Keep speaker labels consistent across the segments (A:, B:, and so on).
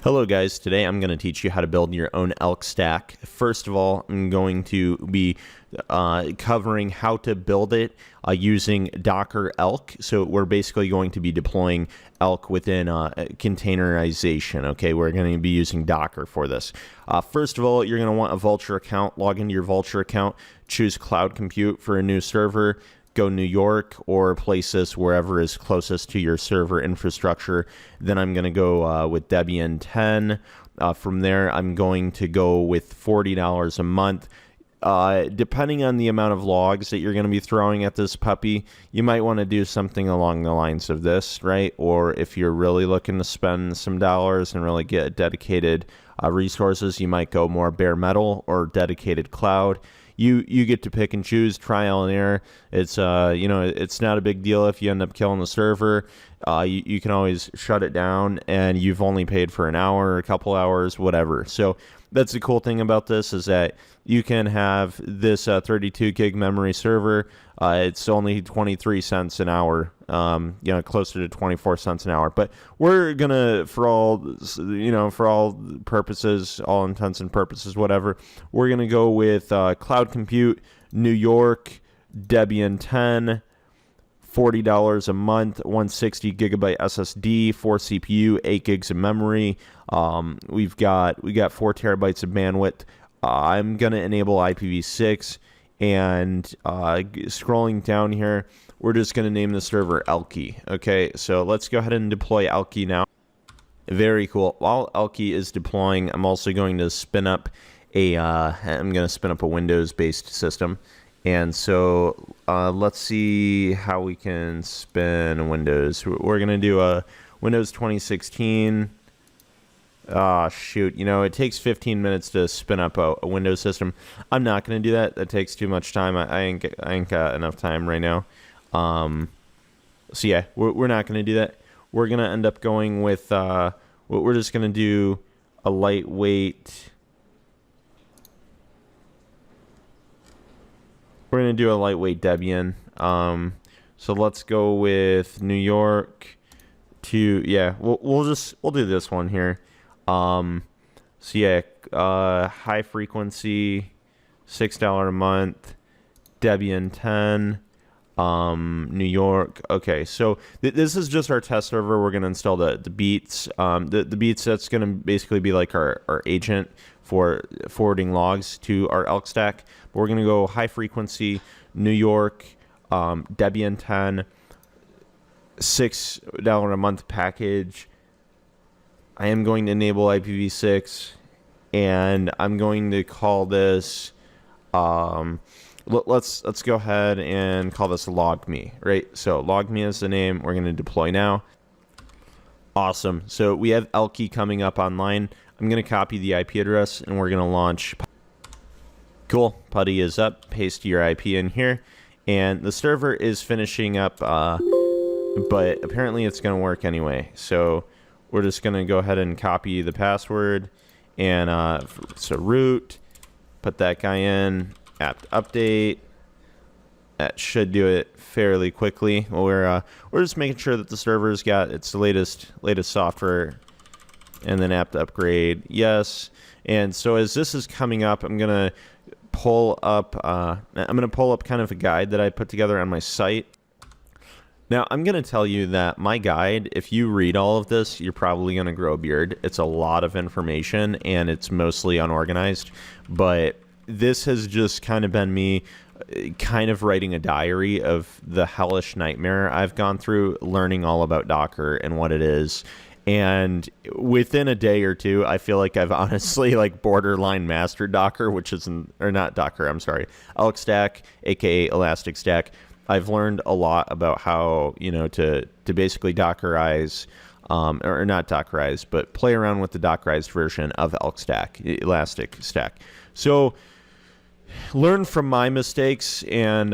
A: Hello guys, today I'm going to teach you how to build your own ELK stack. First of all, I'm going to be covering how to build it using Docker ELK. So we're basically going to be deploying ELK within containerization. Okay, we're going to be using Docker for this. First of all, you're going to want a Vultr account. Log into your Vultr account, choose Cloud Compute for a new server. Go New York or place this wherever is closest to your server infrastructure. Then I'm going to go with Debian 10. From there, I'm going to go with $40 a month. Depending on the amount of logs that you're going to be throwing at this puppy, you might want to do something along the lines of this, right? Or if you're really looking to spend some dollars and really get dedicated resources, you might go more bare metal or dedicated cloud. You get to pick and choose, trial and error. It's it's not a big deal if you end up killing the server. You can always shut it down, and you've only paid for an hour, a couple hours, whatever. So that's the cool thing about this, is that you can have this 32 gig memory server. It's only 23 cents an hour, closer to 24 cents an hour. But we're gonna, for all purposes, all intents and purposes, whatever, we're gonna go with Cloud Compute, New York, Debian 10, $40 a month, 160 gigabyte SSD, 4 CPU, 8 gigs of memory. We got 4 terabytes of bandwidth. I'm gonna enable IPv6, and scrolling down here, we're just gonna name the server ELK. Okay, so let's go ahead and deploy ELK now. Very cool. While ELK is deploying, I'm also going to spin up a Windows-based system. And so let's see how we can spin Windows. We're going to do a Windows 2016. Shoot. It takes 15 minutes to spin up a Windows system. I'm not going to do that. That takes too much time. I ain't got enough time right now. So yeah, we're not going to do that. We're going to end up going with, we're just going to do a lightweight... We're going to do a lightweight Debian. So let's go with New York to, yeah, we'll do this one here. So yeah, high frequency, $6 a month, Debian 10, New York. Okay, so this is just our test server. We're going to install the beats. The beats, that's going to basically be like our agent for forwarding logs to our ELK stack. But we're going to go high frequency, New York, Debian 10, $6 a month package. I am going to enable IPv6, and I'm going to call this, let's go ahead and call this logme, right? So logme is the name. We're going to deploy now. Awesome. So we have ELK coming up online. I'm going to copy the IP address, and we're going to launch. Cool. Putty is up. Paste your IP in here. And the server is finishing up, but apparently it's going to work anyway. So we're just going to go ahead and copy the password. And so root, put that guy in, apt update. That should do it fairly quickly. We're just making sure that the server's got its latest software. And then apt upgrade, yes. And so as this is coming up, I'm gonna pull up kind of a guide that I put together on my site. Now I'm gonna tell you that my guide, if you read all of this, you're probably gonna grow a beard. It's a lot of information, and it's mostly unorganized. But this has just kind of been me kind of writing a diary of the hellish nightmare I've gone through learning all about Docker and what it is. And within a day or two, I feel like I've honestly borderline mastered Docker, ELK stack, aka Elastic Stack. I've learned a lot about how, to basically Dockerize, or not Dockerize, but play around with the Dockerized version of ELK stack, Elastic Stack. So learn from my mistakes, and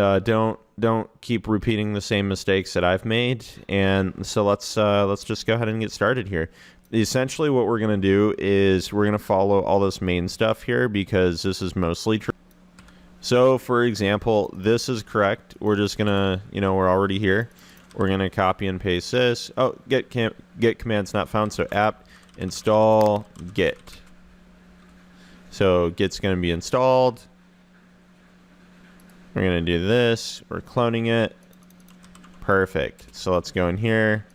A: don't keep repeating the same mistakes that I've made. And so let's just go ahead and get started here. Essentially what we're going to do is we're going to follow all this main stuff here, because this is mostly true. So for example, this is correct. We're just going to, we're already here. We're going to copy and paste this. Oh, get commands not found. So apt install git. So git's going to be installed. We're going to do this. We're cloning it. Perfect. So let's go in here.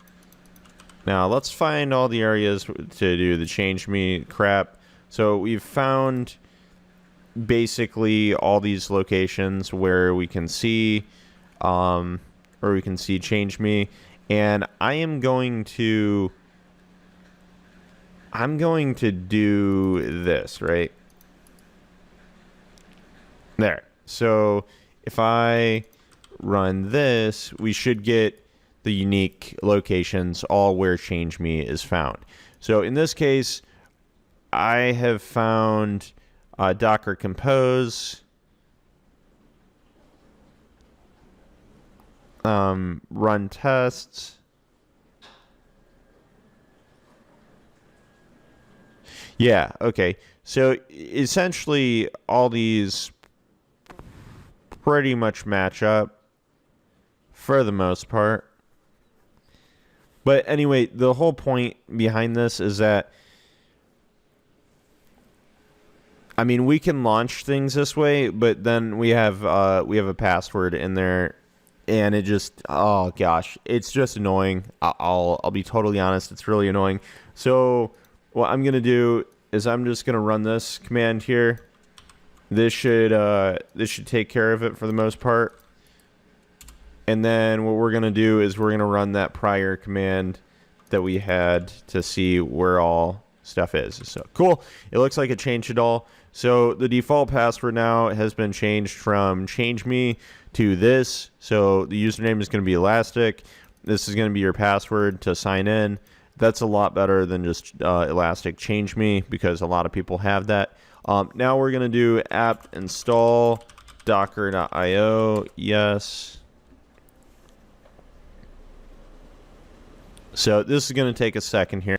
A: Now let's find all the areas to do the change me crap. So we've found basically all these locations where we can see change me, and I'm going to do this right there. So if I run this, we should get the unique locations, all where change me is found. So in this case, I have found Docker Compose, run tests. Yeah, okay. So essentially all these pretty much match up for the most part. But anyway, the whole point behind this is that, I mean, we can launch things this way, but then we have a password in there, and it just, oh gosh, it's just annoying. I'll be totally honest, it's really annoying. So what I'm gonna do is I'm just gonna run this command here. This should take care of it for the most part. And then what we're going to do is we're going to run that prior command that we had to see where all stuff is. So cool. It looks like it changed it all. So the default password now has been changed from change me to this. So the username is going to be Elastic. This is going to be your password to sign in. That's a lot better than just Elastic change me, because a lot of people have that. Now we're going to do apt install docker.io. Yes. So this is going to take a second here.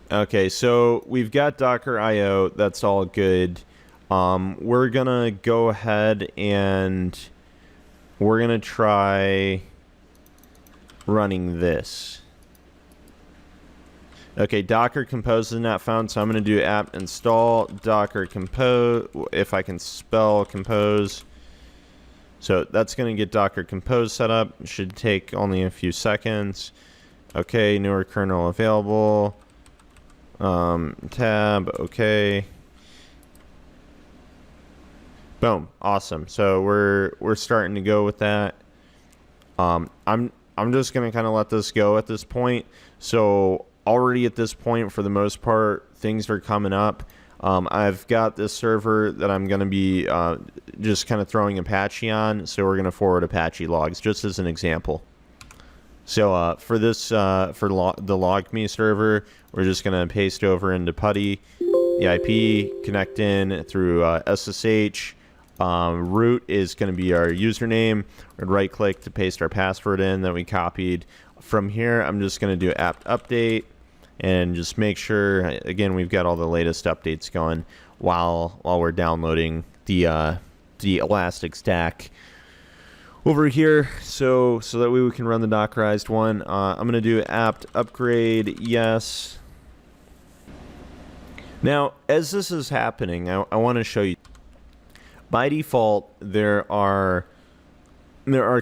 A: Okay, so we've got Docker.io. That's all good. We're going to go ahead and we're going to try running this. Okay, Docker Compose is not found, so I'm going to do apt install Docker Compose, if I can spell compose. So that's going to get Docker Compose set up. It should take only a few seconds. Okay, newer kernel available. Tab, okay. Boom, awesome. So we're starting to go with that. I'm just gonna kind of let this go at this point. So already at this point, for the most part, things are coming up. I've got this server that I'm gonna be just kind of throwing Apache on. So we're gonna forward Apache Logs just as an example. So for this, the LogMe server, we're just going to paste over into PuTTY, the IP, connect in through SSH. Root is going to be our username. We'd right click to paste our password in that we copied. From here, I'm just going to do apt update and just make sure, again, we've got all the latest updates going while we're downloading the Elastic Stack over here, so that way we can run the Dockerized one. I'm going to do apt upgrade, yes. Now, as this is happening, I want to show you. By default, there are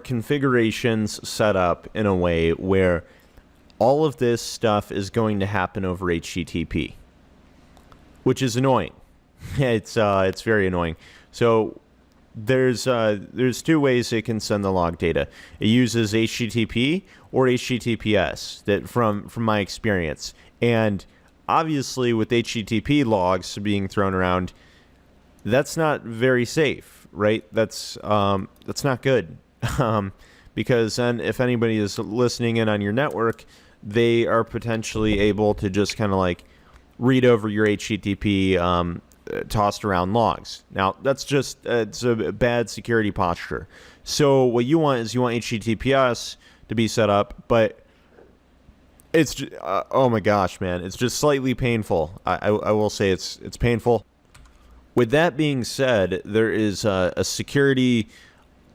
A: configurations set up in a way where all of this stuff is going to happen over HTTP, which is annoying. It's very annoying. So there's two ways it can send the log data. It uses HTTP or HTTPS, that from my experience. And obviously with HTTP logs being thrown around, that's not very safe, right? That's not good. Because then if anybody is listening in on your network, they are potentially able to just kind of like read over your HTTP tossed around logs. Now that's just it's a bad security posture. So what you want is HTTPS to be set up, but it's oh my gosh, man, it's just slightly painful. I will say it's painful. With that being said, there is a security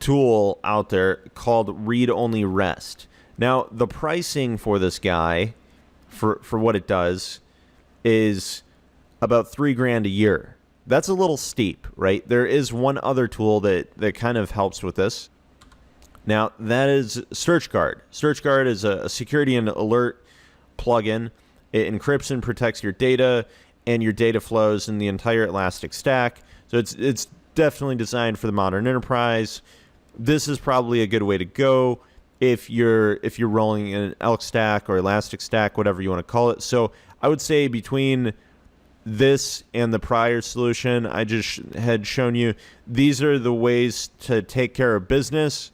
A: tool out there called Read Only Rest. Now the pricing for this guy, for what it does, is about $3,000 a year. That's a little steep, right? There is one other tool that kind of helps with this. Now, that is SearchGuard. SearchGuard is a security and alert plugin. It encrypts and protects your data and your data flows in the entire Elastic stack. So it's definitely designed for the modern enterprise. This is probably a good way to go if you're rolling in an ELK stack or Elastic stack, whatever you want to call it. So I would say between this and the prior solution I just had shown you, these are the ways to take care of business.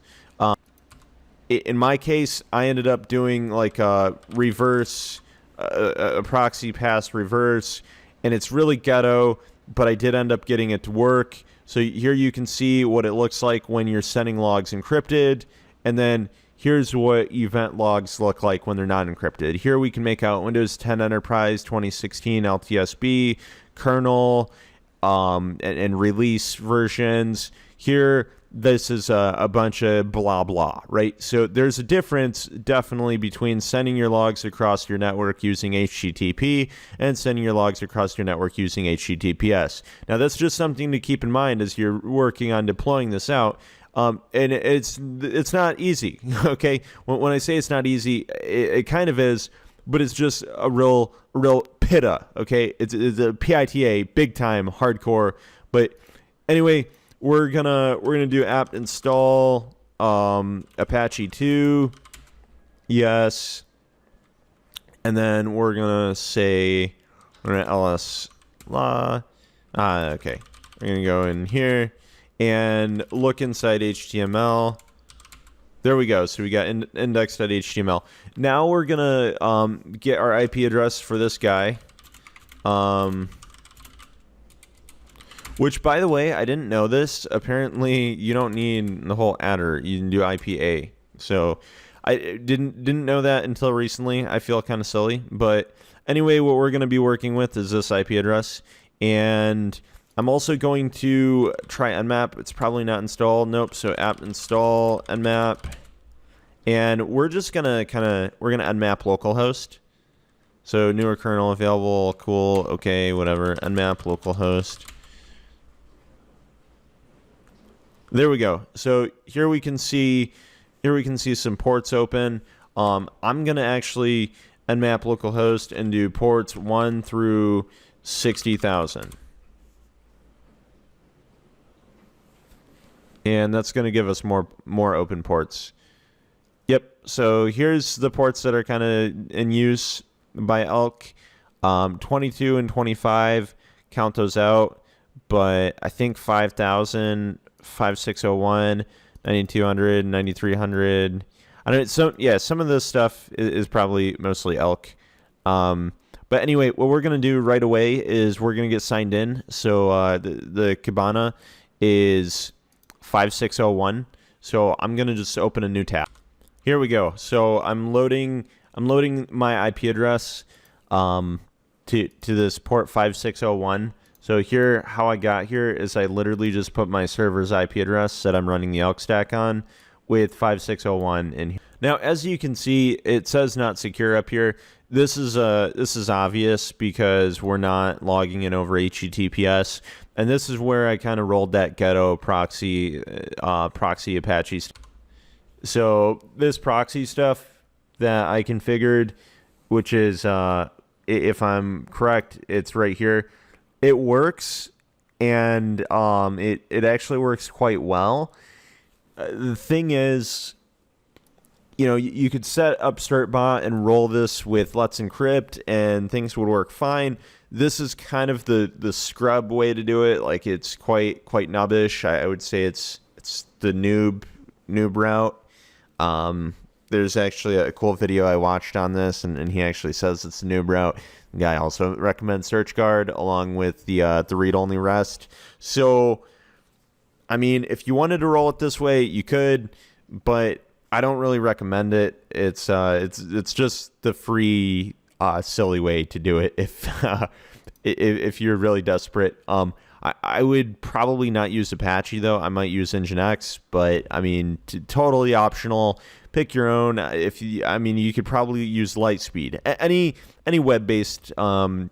A: In my case, I ended up doing like a reverse, a proxy pass reverse, and it's really ghetto, but I did end up getting it to work. So here you can see what it looks like when you're sending logs encrypted, and then here's what event logs look like when they're not encrypted. Here we can make out Windows 10 Enterprise 2016 LTSB, kernel, and release versions. Here, this is a bunch of blah, blah, right? So there's a difference definitely between sending your logs across your network using HTTP and sending your logs across your network using HTTPS. Now, that's just something to keep in mind as you're working on deploying this out. And it's not easy, okay? When I say it's not easy, it kind of is, but it's just a real PITA, okay? It's a PITA, big time, hardcore. But anyway, we're gonna do apt install Apache 2, yes, and then we're gonna ls okay, we're gonna go in here and look inside HTML. There we go. So we got index.html. Now we're gonna get our IP address for this guy. Which, by the way, I didn't know this. Apparently, you don't need the whole adder. You can do IPA. So I didn't know that until recently. I feel kind of silly. But anyway, what we're going to be working with is this IP address. And I'm also going to try nmap. It's probably not installed. Nope. So apt install nmap. And we're just going to nmap localhost. So newer kernel available. Cool. Okay, whatever. Nmap localhost. There we go. So here we can see some ports open. I'm gonna actually nmap localhost and do ports 1 through 60,000, and that's gonna give us more open ports. Yep. So here's the ports that are kind of in use by ELK. 22 and 25. Count those out, but I think 5,000. 5601, 9200, 9300. I don't know. Some of this stuff is probably mostly ELK. But anyway, what we're going to do right away is we're going to get signed in. So the Kibana is 5601. So I'm going to just open a new tab. Here we go. So I'm loading my IP address to this port 5601. So here, how I got here is I literally just put my server's IP address that I'm running the ELK stack on with 5601 in here. Now, as you can see, it says not secure up here. This is obvious because we're not logging in over HTTPS, and this is where I kind of rolled that ghetto proxy Apache. So this proxy stuff that I configured, which is if I'm correct, it's right here. It works, and it actually works quite well. The thing is, you could set up startbot and roll this with let's encrypt, and things would work fine. This is kind of the scrub way to do it. Like, it's quite nubbish. I would say it's the noob route. There's actually a cool video I watched on this, and he actually says it's the noob route. The guy also recommends SearchGuard along with the read-only REST. So, I mean, if you wanted to roll it this way, you could, but I don't really recommend it. It's just the free silly way to do it if you're really desperate. I would probably not use Apache though. I might use Nginx, but I mean, totally optional. Pick your own. You could probably use Lightspeed. Any web-based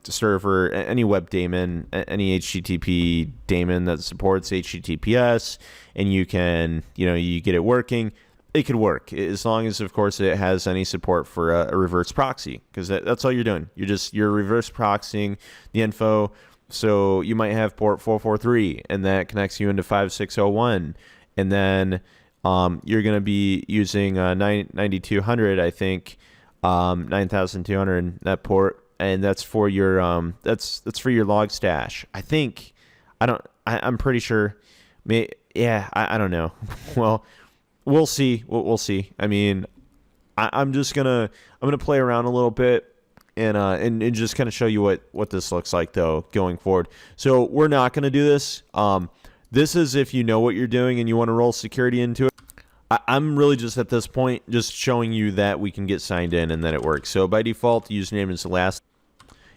A: server, any web daemon, any HTTP daemon that supports HTTPS, and you get it working. It could work as long as, of course, it has any support for a reverse proxy, because that's all you're doing. You're reverse proxying the info. So you might have port 443, and that connects you into 5601, and then you're going to be using 9200, I think, 9200, that port, and that's for your that's for your log stash. I think I'm pretty sure. I don't know. Well, we'll see. We'll see. I mean, I'm gonna play around a little bit. And just kind of show you what this looks like though going forward. So we're not going to do this. This is if you know what you're doing and you want to roll security into it. I'm really just at this point just showing you that we can get signed in and that it works. So by default, the username is the last.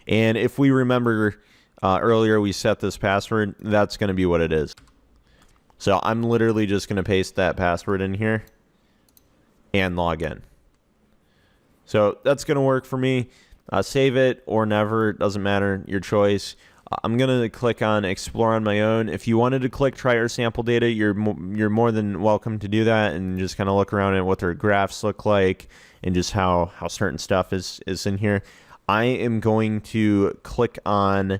A: And if we remember earlier we set this password, that's going to be what it is. So I'm literally just going to paste that password in here and log in. So that's going to work for me. Save it or never, it doesn't matter, your choice. I'm going to click on Explore on my own. If you wanted to click Try Our Sample Data, you're more than welcome to do that and just kind of look around at what their graphs look like and just how certain stuff is in here. I am going to click on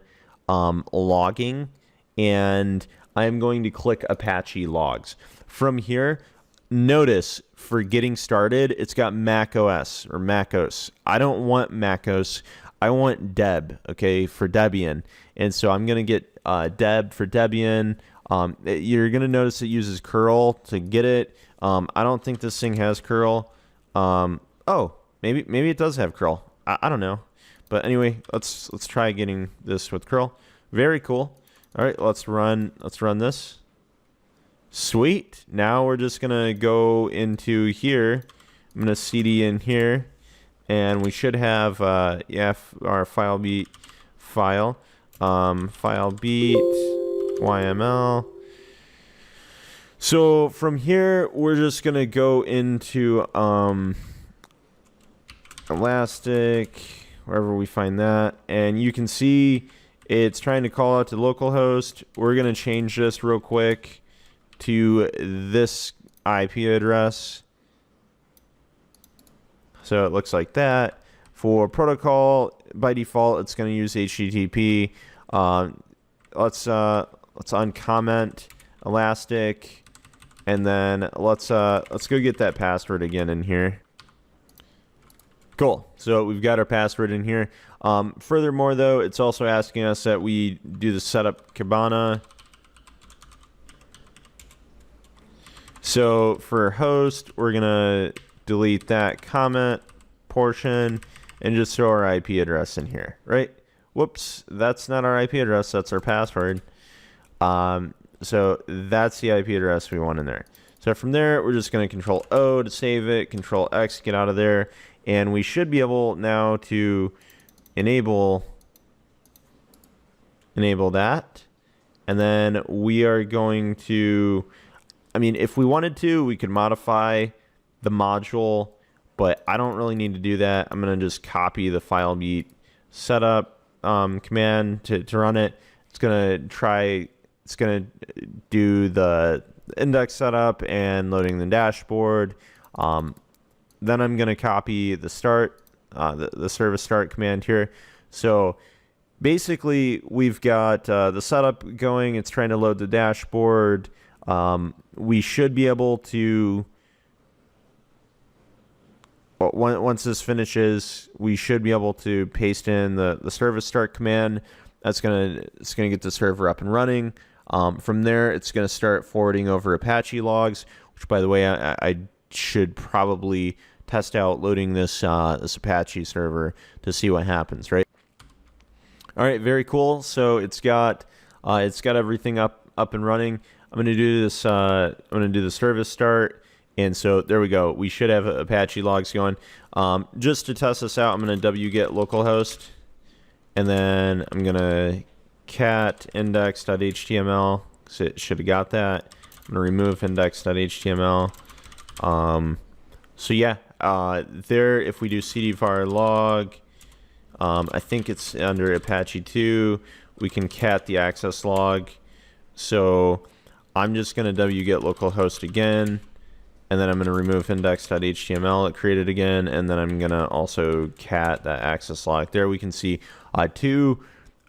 A: logging, and I am going to click Apache Logs. From here, notice for getting started, it's got Mac OS or MacOS. I don't want MacOS. I want Deb, okay, for Debian. And so I'm going to get Deb for Debian. You're going to notice it uses curl to get it. I don't think this thing has curl. Maybe it does have curl. I don't know. But anyway, let's try getting this with curl. Very cool. All right, let's run this. Sweet. Now we're just gonna go into here. I'm gonna cd in here, and we should have our FileBeat file, FileBeat YML. So from here, we're just gonna go into Elastic, wherever we find that, and you can see it's trying to call out to localhost. We're gonna change this real quick to this IP address. So it looks like that. For protocol, by default, it's going to use HTTP. Let's uncomment Elastic, and then let's go get that password again in here. Cool. So we've got our password in here. Furthermore, though, it's also asking us that we do the setup Kibana. So for host, we're going to delete that comment portion and just throw our IP address in here, right? Whoops, that's not our IP address, that's our password. So that's the IP address we want in there. So from there, we're just going to Control O to save it, Control X, get out of there, and we should be able now to enable that. And then we are going to, if we wanted to, we could modify the module, but I don't really need to do that. I'm going to just copy the FileBeat setup command to run it. It's going to do the index setup and loading the dashboard. Then I'm going to copy the start, the service start command here. So basically, we've got the setup going. It's trying to load the dashboard. We should be able to, once this finishes, we should be able to paste in the service start command. It's gonna get the server up and running. From there, it's gonna start forwarding over Apache logs, which, by the way, I should probably test out loading this Apache server to see what happens. Right. All right. Very cool. So it's got everything up and running. I'm going to do this. I'm going to do the service start, and so there we go. We should have Apache logs going. Just to test this out, I'm going to wget localhost, and then I'm going to cat index.html, so it should have got that. I'm gonna remove index.html. So yeah, there, if we do cd_var log, I think it's under Apache 2, we can cat the access log. So I'm just gonna wget localhost again, and then I'm gonna remove index.html, it created again, and then I'm gonna also cat that access log. There we can see two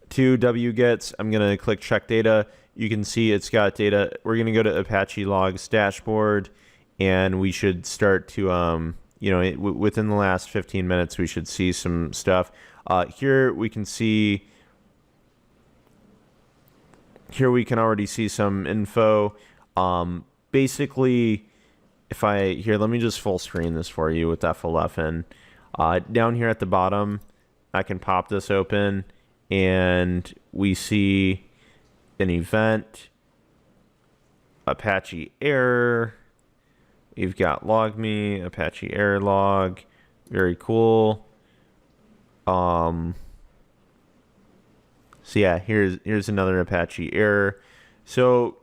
A: wgets. I'm gonna click check data. You can see it's got data. We're gonna go to Apache Logs dashboard, and we should start to within the last 15 minutes we should see some stuff. Here we can see. Here we can already see some info. Basically, let me just full screen this for you with F11 in. Down here at the bottom, I can pop this open, and we see an event, Apache error. We've got log me, Apache error log. Very cool. So yeah, here's another Apache error. So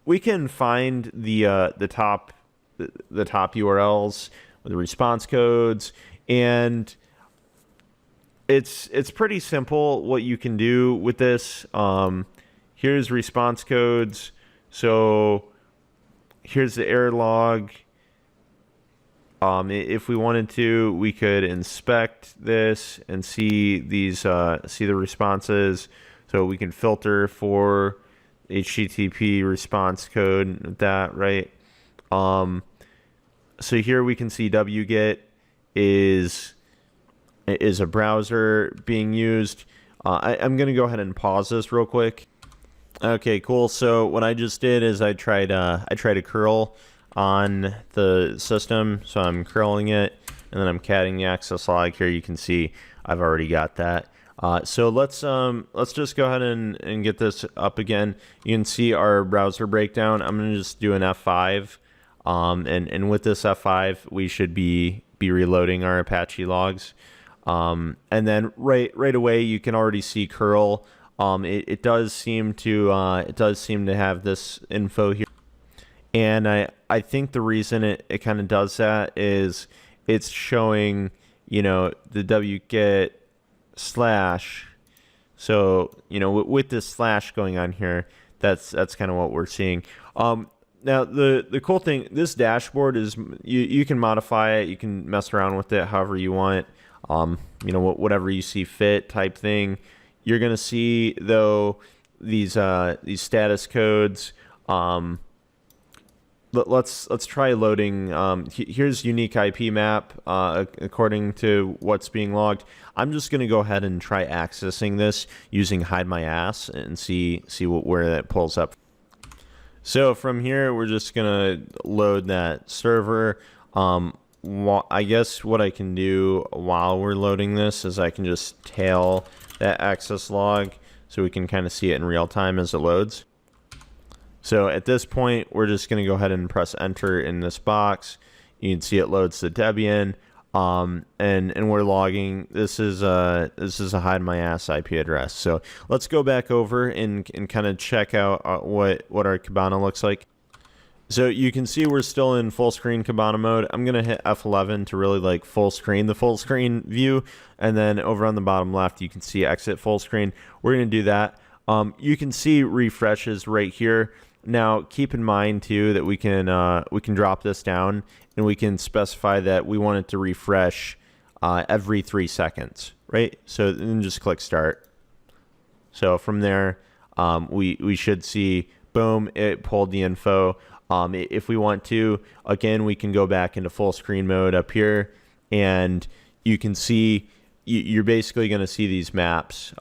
A: we can find the top URLs with the response codes, and it's pretty simple what you can do with this. Here's response codes. So here's the error log. If we wanted to, we could inspect this and see these, see the responses. So we can filter for HTTP response code, that, right? So here we can see wget is a browser being used. I'm going to go ahead and pause this real quick. Okay, cool. So what I just did is I tried a curl on the system, so I'm curling it, and then I'm catting the access log. Here you can see I've already got that. So let's just go ahead and get this up again. You can see our browser breakdown. I'm gonna just do an F5, and with this F5 we should be reloading our Apache logs, and then right away you can already see curl. It does seem to have this info here. And I think the reason it kind of does that is it's showing, the wget slash. So, with this slash going on here, that's kind of what we're seeing. Now, the cool thing, this dashboard is, you can modify it. You can mess around with it however you want, whatever you see fit type thing. You're going to see, though, these status codes. Let's try loading. Here's unique IP map according to what's being logged. I'm just going to go ahead and try accessing this using hide my ass and see where that pulls up. So from here, we're just going to load that server. I guess what I can do while we're loading this is I can just tail that access log so we can kind of see it in real time as it loads. So at this point, we're just going to go ahead and press enter in this box. You can see it loads the Debian, and we're logging. This is a hide my ass IP address. So let's go back over and kind of check out what our Kibana looks like. So you can see we're still in full screen Kibana mode. I'm going to hit F11 to really full screen, the full screen view. And then over on the bottom left, you can see exit full screen. We're going to do that. You can see refreshes right here. Now, keep in mind too that we can drop this down and we can specify that we want it to refresh every 3 seconds, right? So then just click start. So from there, we should see, boom, it pulled the info. If we want to, again, we can go back into full screen mode up here, and you can see you're basically going to see these maps,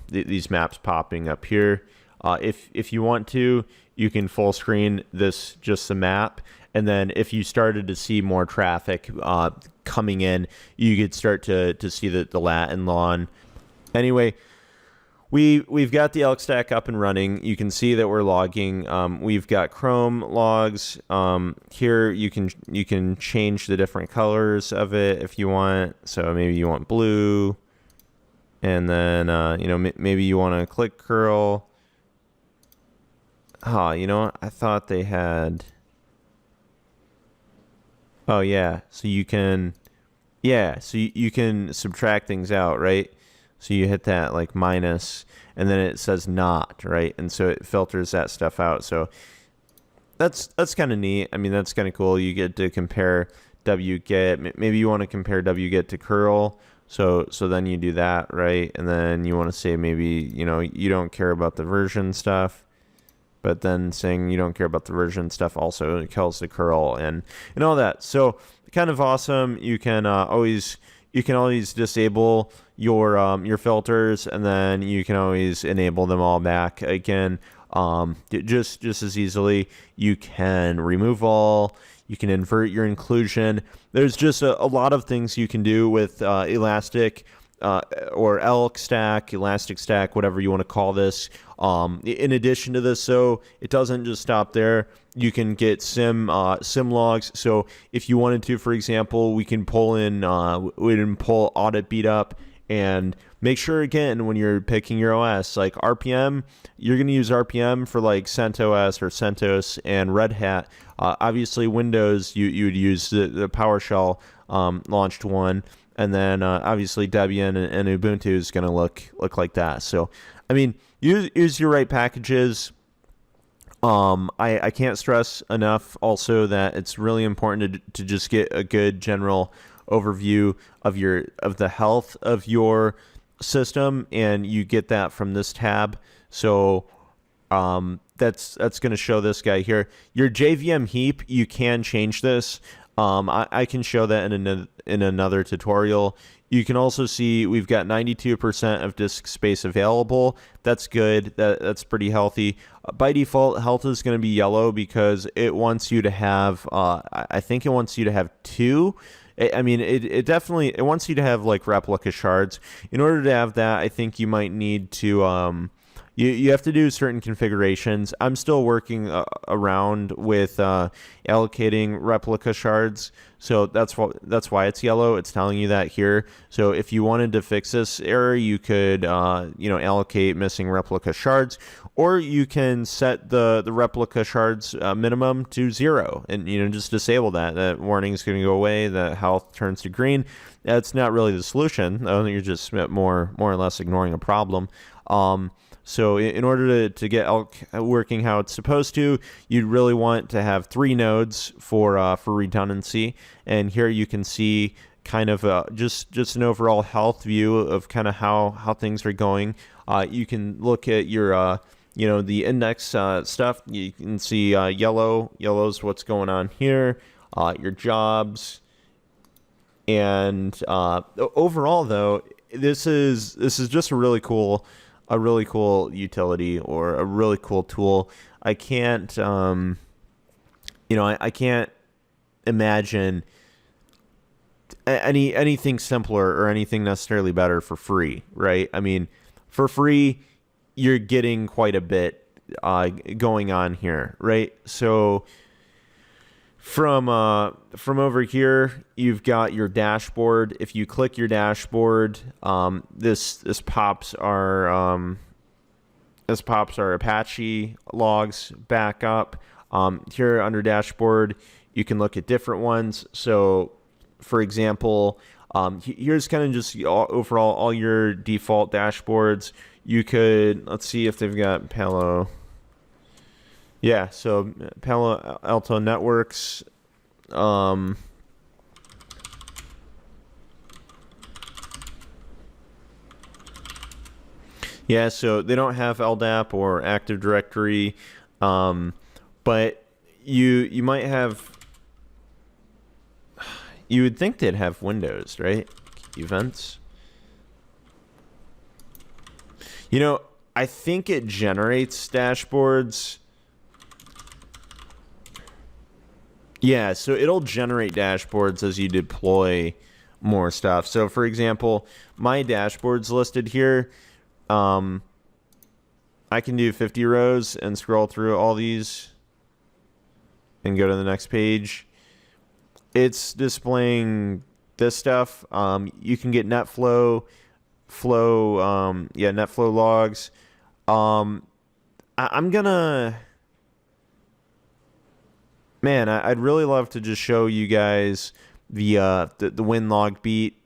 A: these maps popping up here. If you want to, you can full screen this, just the map, and then if you started to see more traffic coming in, you could start to see the Latin lawn. Anyway, we've got the ELK stack up and running. You can see that we're logging. We've got Chrome logs. Here you can change the different colors of it if you want. So maybe you want blue. And then, maybe you want to click curl. You know what? I thought they had... Oh, yeah. So you can... Yeah, so you can subtract things out, right? So you hit that like minus, and then it says not, right? And so it filters that stuff out. So that's kind of neat. I mean, that's kind of cool. You get to compare wget. Maybe you want to compare wget to curl. So then you do that, right? And then you want to say maybe, you don't care about the version stuff. But then saying you don't care about the version stuff also kills the curl and all that. So kind of awesome. You can always disable your filters, and then you can always enable them all back again. Just as easily. You can remove all. You can invert your inclusion. There's just a lot of things you can do with Elastic. Or ELK stack, Elastic stack, whatever you want to call this. In addition to this, so it doesn't just stop there. You can get sim logs. So if you wanted to, for example, we can pull audit beat up and make sure, again, when you're picking your OS, like RPM, you're going to use RPM for like CentOS or CentOS and Red Hat. Obviously, Windows, you would use the PowerShell launched one. And then obviously Debian and Ubuntu is going to look like that. So, I mean, use your right packages. I can't stress enough also that it's really important to just get a good general overview of the health of your system, and you get that from this tab. So that's going to show this guy here. Your JVM heap, you can change this. I can show that in another tutorial. You can also see we've got 92% of disk space available. That's good. That's pretty healthy. By default, health is going to be yellow because it wants you to have, I think it wants you to have 2. It definitely, it wants you to have like replica shards. In order to have that, I think you might need to, you have to do certain configurations. I'm still working around with allocating replica shards, so that's why it's yellow. It's telling you that here. So if you wanted to fix this error, you could allocate missing replica shards, or you can set the replica shards minimum to 0, and just disable that. That warning is going to go away. The health turns to green. That's not really the solution. You're just more or less ignoring a problem. So in order to get ELK working how it's supposed to, you'd really want to have 3 nodes for redundancy. And here you can see kind of just an overall health view of kind of how things are going. You can look at your the index stuff. You can see yellow's what's going on here. Your jobs, and overall though, this is just a really cool utility or a really cool tool. I can't I can't imagine anything simpler or anything necessarily better for free, right? I mean, for free you're getting quite a bit going on here, right? So from over here, you've got your dashboard. If you click your dashboard, this pops our Apache Logs back up. Here under dashboard, you can look at different ones. So, for example, here's kind of just overall all your default dashboards. You could, let's see if they've got Palo. Yeah, so Palo Alto Networks. Yeah, so they don't have LDAP or Active Directory, but you might have. You would think they'd have Windows, right? Events. I think it generates dashboards. Yeah, so it'll generate dashboards as you deploy more stuff. So, for example, my dashboard's listed here. I can do 50 rows and scroll through all these and go to the next page. It's displaying this stuff. You can get NetFlow flow, NetFlow logs. I'm gonna, man, I'd really love to just show you guys the win log beat.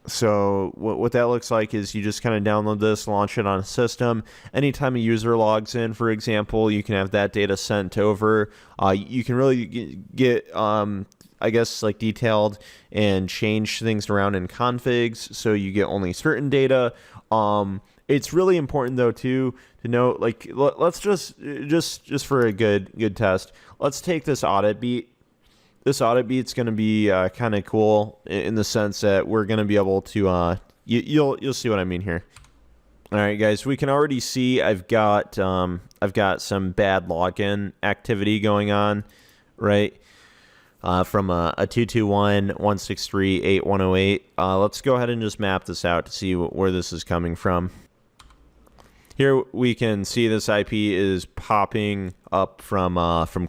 A: So what that looks like is you just kind of download this, launch it on a system. Anytime a user logs in, for example, you can have that data sent over. You can really get, I guess, like detailed and change things around in configs, so you get only certain data. It's really important though too to note, like, let's just for a good test, let's take this audit beat. This audit beat's going to be kind of cool in the sense that we're going to be able to, you'll see what I mean here. All right, guys, we can already see I've got some bad login activity going on, right? From a 221.163.8.108. Let's go ahead and just map this out to see where this is coming from. Here we can see this IP is popping up from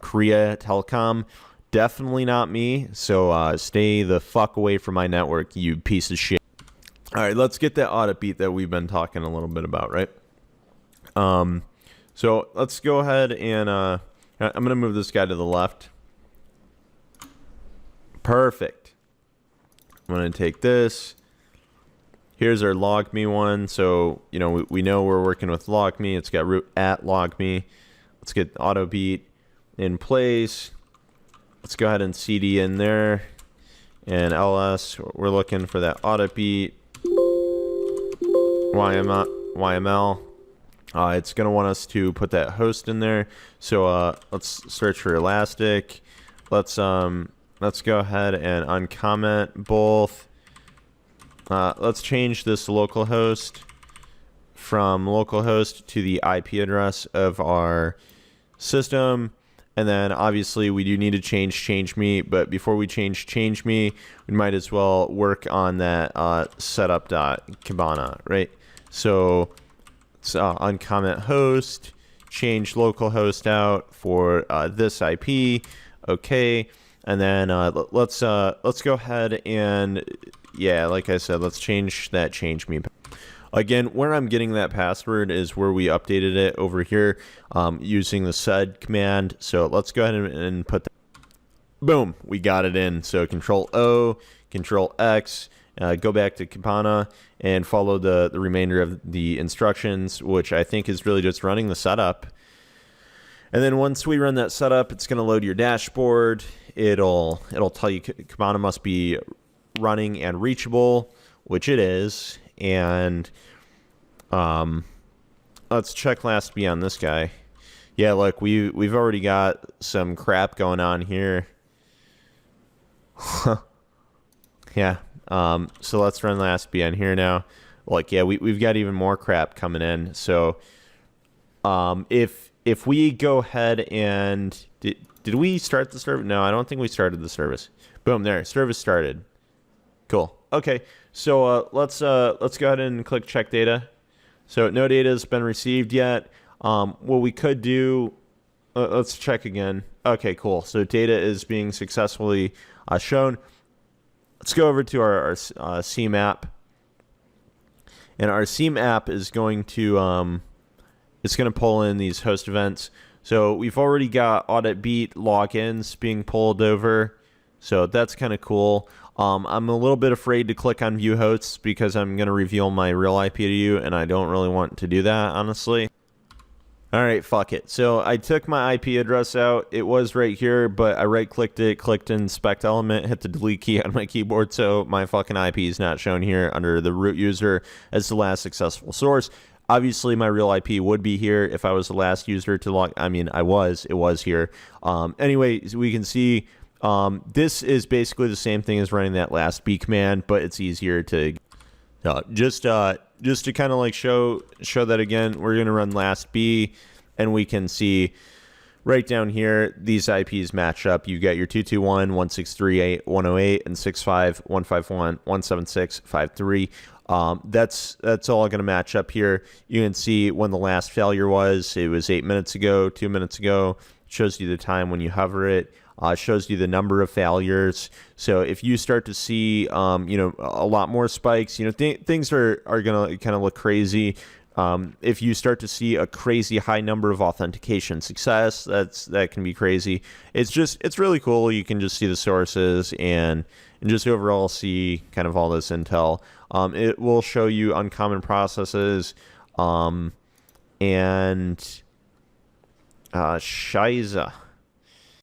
A: Korea Telecom. Definitely not me, so stay the fuck away from my network, you piece of shit. All right, let's get that audit beat that we've been talking a little bit about, right? So let's go ahead and I'm going to move this guy to the left. Perfect. I'm going to take this. Here's our logme one. So, you know, we know we're working with logme. It's got root at logme. Let's get auto beat in place. Let's go ahead and CD in there. And LS, we're looking for that auto beat. YML. It's going to want us to put that host in there. So let's search for Elastic. Let's go ahead and uncomment both. Let's change this localhost from localhost to the IP address of our system. And then obviously we do need to change me, but before we change me, we might as well work on that setup.kibana, right? So it's uncomment host, change localhost out for this IP, okay. And then let's go ahead and, yeah, like I said, let's change that change me. Again, where I'm getting that password is where we updated it over here using the sed command. So let's go ahead and put that. Boom, we got it in. So Control O, Control X, go back to Kibana and follow the remainder of the instructions, which I think is really just running the setup. And then once we run that setup, it's going to load your dashboard. It'll tell you Kibana must be running and reachable, which it is. And let's check last B on this guy. Yeah, look, we've already got some crap going on here. Yeah. So let's run last B on here now. Like, yeah, we've got even more crap coming in. So if we go ahead and did we start the service? No, I don't think we started the service. Boom, there, service started. Cool. Okay, so let's go ahead and click check data. So no data has been received yet. What we could do, let's check again. Okay, cool. So data is being successfully shown. Let's go over to our CMAP. And our CMAP is going to it's going to pull in these host events. So we've already got audit beat logins being pulled over. So that's kind of cool. I'm a little bit afraid to click on view hosts because I'm going to reveal my real IP to you, and I don't really want to do that, honestly. All right, fuck it. So I took my IP address out. It was right here, but I right-clicked it, clicked inspect element, hit the delete key on my keyboard, so my fucking IP is not shown here under the root user as the last successful source. Obviously, my real IP would be here if I was the last user to log. I mean, it was here. Anyway, we can see this is basically the same thing as running that last B command, but it's easier to just to kind of like show that again. We're going to run last B, and we can see right down here these IPs match up. You got your 221.163.8.108 and 65.151.176.53. That's all going to match up here. You can see when the last failure was. It was 8 minutes ago, 2 minutes ago, shows you the time when you hover it. Shows you the number of failures. So if you start to see, a lot more spikes, things are going to kind of look crazy. If you start to see a crazy high number of authentication success, that can be crazy. It's really cool. You can just see the sources and just overall see kind of all this intel. It will show you uncommon processes, and Shiza.